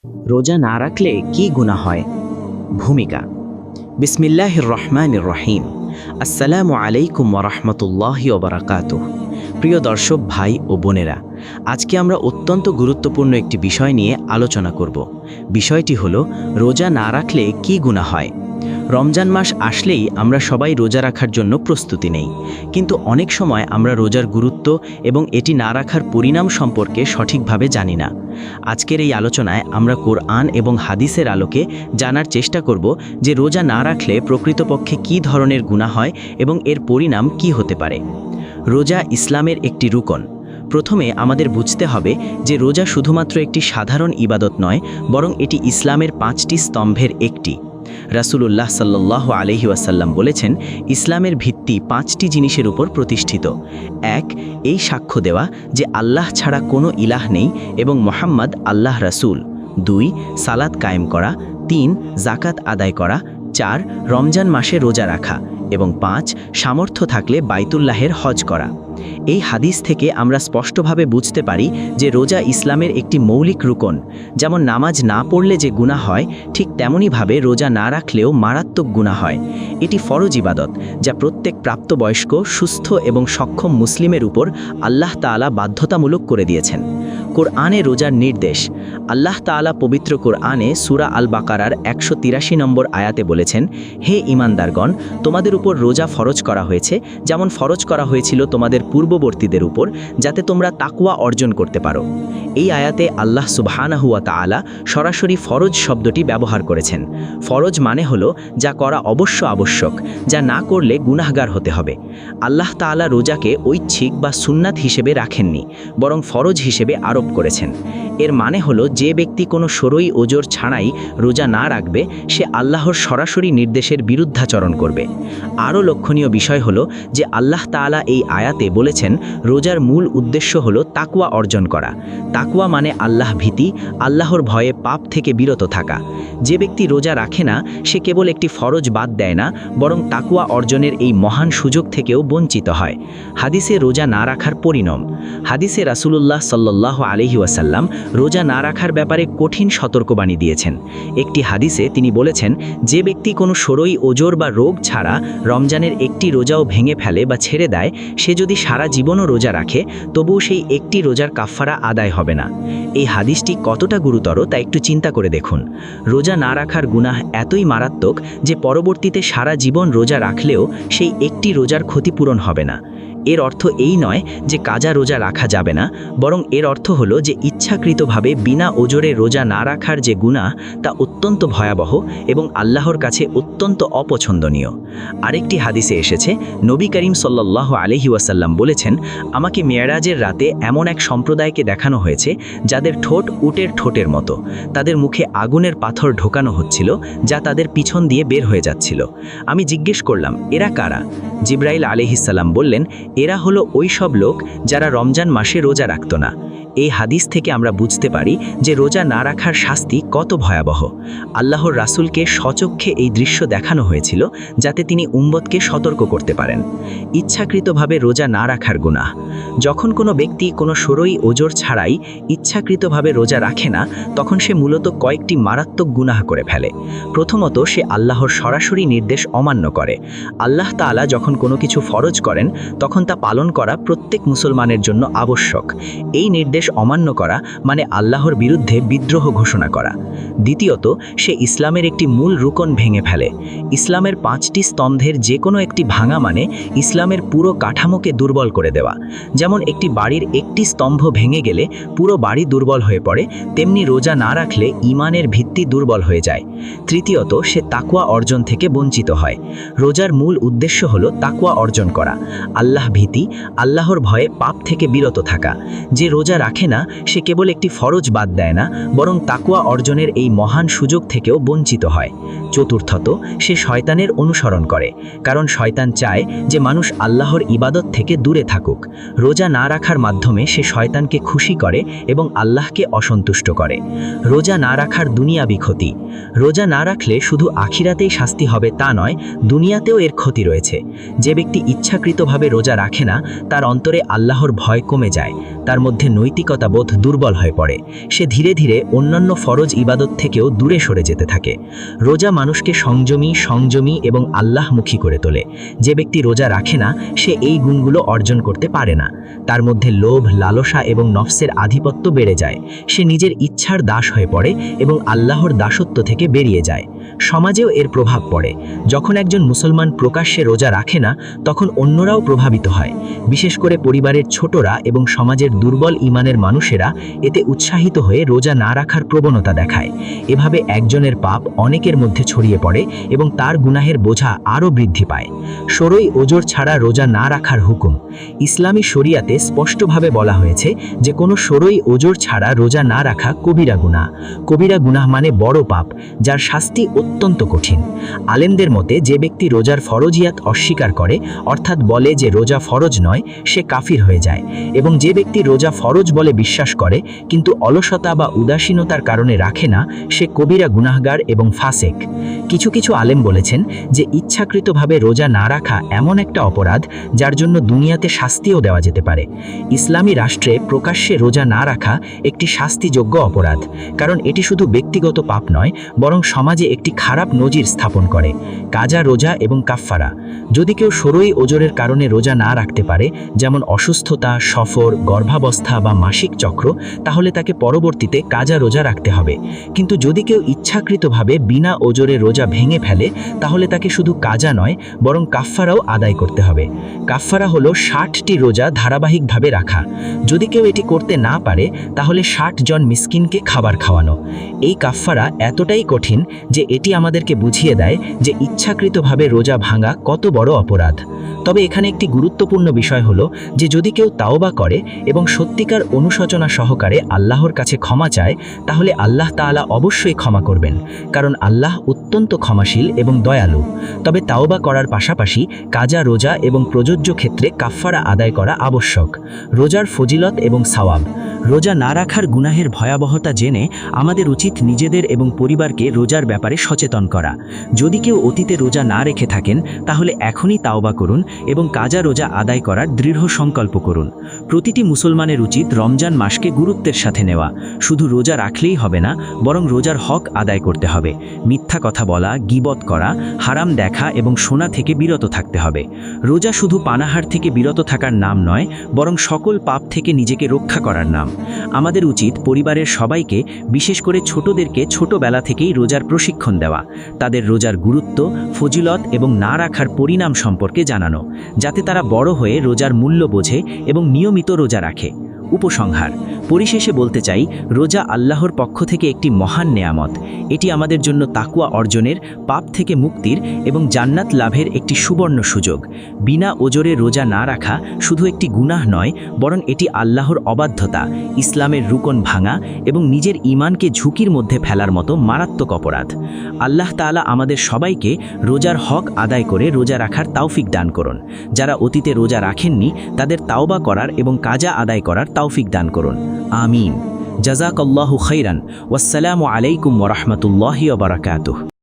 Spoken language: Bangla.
রোজা না রাখলে কি গুনাহ হয়? ভূমিকা। বিসমিল্লাহির রহমানির রহিম। আসসালামু আলাইকুম ওয়া রাহমাতুল্লাহি ওয়া বারাকাতুহু। প্রিয় দর্শক ভাই ও বোনেরা, আজকে আমরা অত্যন্ত গুরুত্বপূর্ণ একটি বিষয় নিয়ে আলোচনা করব। বিষয়টি হলো রোজা না রাখলে কি গুনাহ হয়। রমজান মাস আসলেই আমরা সবাই রোজা রাখার জন্য প্রস্তুতি নেই, কিন্তু অনেক সময় আমরা রোজার গুরুত্ব এবং এটি না রাখার পরিণাম সম্পর্কে সঠিকভাবে জানি না। আজকের এই আলোচনায় আমরা কোরআন এবং হাদিসের আলোকে জানার চেষ্টা করব যে রোজা না রাখলে প্রকৃতপক্ষে কী ধরনের গুনাহ হয় এবং এর পরিণাম কি হতে পারে। রোজা ইসলামের একটি রুকন। প্রথমে আমাদের বুঝতে হবে যে রোজা শুধুমাত্র একটি সাধারণ ইবাদত নয়, বরং এটি ইসলামের 5টি স্তম্ভের একটি। রাসূলুল্লাহ সাল্লাল্লাহু আলাইহি ওয়াসাল্লাম বলেছেন, ইসলামের ভিত্তি 5টি জিনিসের উপর প্রতিষ্ঠিত। 1. এই সাক্ষ্য দেওয়া যে আল্লাহ ছাড়া কোনো ইলাহ নেই এবং মুহাম্মদ আল্লাহ রাসূল। 2. সালাত কায়েম করা। 3. যাকাত আদায় করা। 4. রমজান মাসে রোজা রাখা এবং 5. সামর্থ্য থাকলে বাইতুল্লাহের হজ করা। এই হাদিস থেকে আমরা স্পষ্টভাবে বুঝতে পারি যে রোজা ইসলামের একটি মৌলিক রুকন। যেমন নামাজ না পড়লে যে গুনাহ হয়, ঠিক তেমনইভাবে রোজা না রাখলেও মারাত্মক গুনাহ হয়। এটি ফরজ ইবাদত, যা প্রত্যেক প্রাপ্তবয়স্ক, সুস্থ এবং সক্ষম মুসলিমের উপর আল্লাহ তাআলা বাধ্যতামূলক করে দিয়েছেন। কোরআনে রোজার নির্দেশ। আল্লাহ তাআলা পবিত্র কোরআনে সূরা আল বাকারার 183 নম্বর আয়াতে বলেছেন, হে ঈমানদারগণ, তোমাদের উপর রোজা ফরজ করা হয়েছে, যেমন ফরজ করা হয়েছিল তোমাদের পূর্ববর্তীদের উপর, যাতে তোমরা তাকওয়া অর্জন করতে পারো। এই আয়াতে আল্লাহ সুবহানাহু ওয়া তাআলা সরাসরি ফরজ শব্দটি ব্যবহার করেছেন। ফরজ মানে হলো যা করা আবশ্যক, যা না করলে গুনাহগার হতে হবে। আল্লাহ তাআলা রোজাকে ঐচ্ছিক বা সুন্নাত হিসেবে রাখেননি, বরং ফরজ হিসেবে আরোপ করেছেন। এর মানে হলো যে ব্যক্তি কোনো শরঈ ওজর ছাড়াই রোজা না রাখবে, সে আল্লাহর সরাসরি নির্দেশের বিরুদ্ধাচরণ করবে। আরও লক্ষণীয় বিষয় হলো যে আল্লাহ তাআলা এই আয়াতে বলেছেন, রোজার মূল উদ্দেশ্য হলো তাকওয়া অর্জন করা। তাকওয়া মানে আল্লাহ ভীতি, আল্লাহর ভয়ে পাপ থেকে বিরত থাকা। যে ব্যক্তি রোজা রাখে না, সে কেবল একটি ফরজ বাদ দেয় না, বরং তাকওয়া অর্জনের এই মহান সুযোগ থেকেও বঞ্চিত হয়। হাদিসে রোজা না রাখার পরিণাম। হাদিসে রাসূলুল্লাহ সাল্লাল্লাহু আলাইহি ওয়াসাল্লাম রোজা না রাখার ব্যাপারে কঠিন সতর্কবাণী দিয়েছেন। একটি হাদিসে তিনি বলেছেন, যে ব্যক্তি কোনো শরঈ ওজর বা রোগ ছাড়া রমজানের একটি রোজাও ভেঙে ফেলে বা ছেড়ে দেয়, সে যদি সারা জীবনও রোজা রাখে, তবুও সেই একটি রোজার কাফফারা আদায় হবে না। এই হাদিসটি কতটা গুরুতর তা একটু চিন্তা করে দেখুন। রোজা না রাখার গুনাহ এতই মারাত্মক যে পরবর্তীতে সারা জীবন রোজা রাখলেও সেই একটি রোজার ক্ষতিপূরণ হবে না। এর অর্থ এই নয় যে কাজা রোজা রাখা যাবে না, বরং এর অর্থ হলো যে ইচ্ছাকৃতভাবে বিনা ওজরে রোজা না রাখার যে গুনাহ, তা অত্যন্ত ভয়াবহ এবং আল্লাহর কাছে অত্যন্ত অপছন্দনীয়। আরেকটি হাদিসে এসেছে, নবী করিম সাল্লাল্লাহু আলাইহি ওয়াসাল্লাম বলেছেন, আমাকে মেরাজের রাতে এমন এক সম্প্রদায়কে দেখানো হয়েছে যাদের ঠোঁট উটের ঠোঁটের মতো। তাদের মুখে আগুনের পাথর ঢোকানো হচ্ছিল, যা তাদের পিছন দিয়ে বের হয়ে যাচ্ছিল। আমি জিজ্ঞেস করলাম, এরা কারা? জিবরাইল আলাইহিস সালাম বললেন, এরা হলো ওই সব লোক যারা রমজান মাসে রোজা রাখত না। এই হাদিস থেকে আমরা বুঝতে পারি যে রোজা না রাখার শাস্তি কত ভয়াবহ। আল্লাহর রাসূলকে স্বচক্ষে এই দৃশ্য দেখানো হয়েছিল যাতে তিনি উম্মতকে সতর্ক করতে পারেন। ইচ্ছাকৃতভাবে রোজা না রাখার গুনাহ। যখন কোনো ব্যক্তি কোনো শরঈ ওজর ছাড়াই ইচ্ছাকৃতভাবে রোজা রাখে না, তখন সে মূলত কয়েকটি মারাত্মক গুনাহ করে ফেলে। প্রথমত, সে আল্লাহর সরাসরি নির্দেশ অমান্য করে। আল্লাহ তাআলা যখন কোনো কিছু ফরজ করেন, তখন তা পালন করা প্রত্যেক মুসলমানের জন্য আবশ্যক। এই নির্দেশ অমান্য করা মানে আল্লাহর বিরুদ্ধে বিদ্রোহ ঘোষণা করা। দ্বিতীয়ত, সে ইসলামের একটি মূল রুকন ভেঙে ফেলে। ইসলামের 5টি স্তম্ভের যে কোনো একটি ভাঙা মানে ইসলামের পুরো কাঠামোকে দুর্বল করে দেওয়া। যেমন একটি বাড়ির একটি স্তম্ভ ভেঙে গেলে পুরো বাড়ি দুর্বল হয়ে পড়ে, তেমনি রোজা না রাখলে ঈমানের ভিত্তি দুর্বল হয়ে যায়। তৃতীয়ত, সে তাকওয়া অর্জন থেকে বঞ্চিত হয়। রোজার মূল উদ্দেশ্য হলো তাকওয়া অর্জন করা, আল্লাহ ভীতি, আল্লাহর ভয়ে পাপ থেকে বিরত থাকা। যে রোজা রাখে না, সে কেবল একটি ফরজ বাদ দেয় না, বরং তাকওয়া অর্জনের এই মহান সুযোগ থেকেও বঞ্চিত হয়। চতুর্থত, সে শয়তানের অনুসরণ করে, কারণ শয়তান চায় যে মানুষ আল্লাহর ইবাদত থেকে দূরে থাকুক। রোজা না রাখার মাধ্যমে সে শয়তানকে খুশি করে এবং আল্লাহকে অসন্তুষ্ট করে। রোজা না রাখার দুনিয়া দুনিয়াবি ক্ষতি। রোজা না রাখলে শুধু আখিরাতেই শাস্তি হবে তা নয়, দুনিয়াতেও এর ক্ষতি রয়েছে। যে ব্যক্তি ইচ্ছাকৃতভাবে রোজা রাখে না, তার অন্তরে আল্লাহর ভয় কমে যায়, তার মধ্যে নৈতিকতা বোধ দুর্বল হয়ে পড়ে, সে ধীরে ধীরে অন্যান্য ফরজ ইবাদত থেকেও দূরে সরে যেতে থাকে। রোজা মানুষকে সংযমী এবং আল্লাহমুখী করে তোলে। যে ব্যক্তি রোজা রাখে না, সে এই গুণগুলো অর্জন করতে পারে না। তার মধ্যে লোভ, লালসা এবং নফসের আধিপত্য বেড়ে যায়। সে নিজের ইচ্ছার দাস হয়ে পড়ে এবং আল্লাহর দাসত্ব থেকে বেরিয়ে যায়। সমাজেও এর প্রভাব পড়ে। যখন একজন মুসলমান প্রকাশ্যে রোজা রাখে না, তখন অন্যরাও প্রভাবিত হয়। বিশেষ করে পরিবারের ছোটরা এবং সমাজের দুর্বল ঈমানের মানুষেরা এতে উৎসাহিত হয়ে রোজা না রাখার প্রবণতা দেখায়। এভাবে একজনের পাপ অনেকের মধ্যে ছড়িয়ে পড়ে এবং তার গুনাহের বোঝা আরও বৃদ্ধি পায়। ষোড়ই ওজর ছাড়া রোজা না রাখার হুকুম। ইসলামী শরিয়াতে স্পষ্টভাবে বলা হয়েছে যে কোনো ষোড়ই ওজর ছাড়া রোজা না রাখা কবিরা গুনাহ। কবিরা গুনাহ মানে বড় পাপ, যার শাস্তি অত্যন্ত কঠিন। আলেমদের মতে যে ব্যক্তি রোজার ফরজিয়াত অস্বীকার করে, অর্থাৎ বলে যে রোজা ফরজ নয়, সে কাফির হয়ে যায়। এবং যে ব্যক্তি রোজা ফরজ বলে বিশ্বাস করে কিন্তু অলসতা বা উদাসীনতার কারণে রাখে না, সে কবিরা গুনাহগার এবং ফাসেক। কিছু কিছু আলেম বলেছেন যে ইচ্ছাকৃতভাবে রোজা না রাখা এমন একটা অপরাধ যার জন্য দুনিয়াতে শাস্তিও দেওয়া যেতে পারে। ইসলামী রাষ্ট্রে প্রকাশ্যে রোজা না রাখা একটি শাস্তিযোগ্য অপরাধ, কারণ এটি শুধু ব্যক্তিগত পাপ নয়, বরং সমাজে একটি খারাপ নজির স্থাপন করে। কাজা, রোজা এবং কাফফারা। যদি কেউ ষোড়ই ওজরের কারণে রোজা না রাখতে পারে, যেমন অসুস্থতা, সফর, গর্ভাবস্থা বা মাসিক চক্র, তাহলে তাকে পরবর্তীতে কাজা রোজা রাখতে হবে। কিন্তু যদি কেউ ইচ্ছাকৃতভাবে বিনা ওজরে রোজা ভেঙে ফেলে, তাহলে তাকে শুধু কাজা নয়, বরং কাফফারাও আদায় করতে হবে। কাফফারা হলো 60টি রোজা ধারাবাহিকভাবে রাখা। যদি কেউ এটি করতে না পারে, তাহলে 60 জন মিসকিনকে খাবার খাওয়ানো। এই কাফফারা এতটাই কঠিন যে এটি আমাদেরকে বুঝিয়ে দেয় যে ইচ্ছাকৃতভাবে রোজা ভাঙা কত বড় অপরাধ। তবে এখানে একটি গুরুত্বপূর্ণ বিষয় হলো যে যদি কেউ তাওবা করে এবং সত্যিকার অনুশোচনা সহকারে আল্লাহর কাছে ক্ষমা চায়, তাহলে আল্লাহ তাআলা অবশ্যই ক্ষমা করবেন, কারণ আল্লাহ অত্যন্ত ক্ষমাশীল এবং দয়ালু। তবে তাওবা করার পাশাপাশি কাজা, রোজা এবং প্রযোজ্য ক্ষেত্রে কাফফারা আদায় করা আবশ্যক। রোজার ফজিলত এবং সওয়াব। রোজা না রাখার গুনাহের ভয়াবহতা জেনে আমাদের উচিত নিজেদের এবং পরিবারকে রোজার ব্যাপারে সচেতন করা। যদি কেউ অতীতে রোজা না রেখে থাকেন, তাহলে এখনই তাওবা করুন এবং কাজা, রোজা আদায় করার দৃঢ় সংকল্প করুন। প্রতিটি মুসলমানের উচিত রমজান মাসকে গুরুত্বের সাথে নেওয়া। শুধু রোজা রাখলেই হবে না, বরং রোজার হক আদায় করতে হবে। মিথ্যা কথা বলা, গীবত করা, হারাম দেখা এবং শোনা থেকে বিরত থাকতে হবে। রোজা শুধু পানাহার থেকে বিরত থাকার নাম নয়, বরং সকল পাপ থেকে নিজেকে রক্ষা করার নাম। আমাদের উচিত পরিবারের সবাইকে, বিশেষ করে ছোটদেরকে ছোটবেলা থেকেই রোজার প্রশিক্ষণ দেওয়া, তাদের রোজার গুরুত্ব, ফজিলত এবং না রাখার পরিণাম সম্পর্কে জানানো, যাতে তারা বড় হয়ে রোজার মূল্য বোঝে এবং নিয়মিত রোজা রাখে। উপসংহার। পরিশেষে বলতে চাই, রোজা আল্লাহর পক্ষ থেকে একটি মহান নেয়ামত। এটি আমাদের জন্য তাকওয়া অর্জনের, পাপ থেকে মুক্তির এবং জান্নাত লাভের একটি সুবর্ণ সুযোগ। বিনা ওজরে রোজা না রাখা শুধু একটি গুনাহ নয়, বরং এটি আল্লাহর অবাধ্যতা, ইসলামের রুকন ভাঙা এবং নিজের ঈমানকে ঝুঁকির মধ্যে ফেলার মতো মারাত্মক অপরাধ। আল্লাহ তাআলা আমাদের সবাইকে রোজার হক আদায় করে রোজা রাখার তৌফিক দান করুন। যারা অতীতে রোজা রাখেননি, তাদের তাওবা করার এবং কাজা আদায় করার তৌফিক দান করুন। আমিন। জাযাকাল্লাহু খাইরান। ওয়াসসালামু আলাইকুম ওয়া রাহমাতুল্লাহি ওয়া বারাকাতুহু।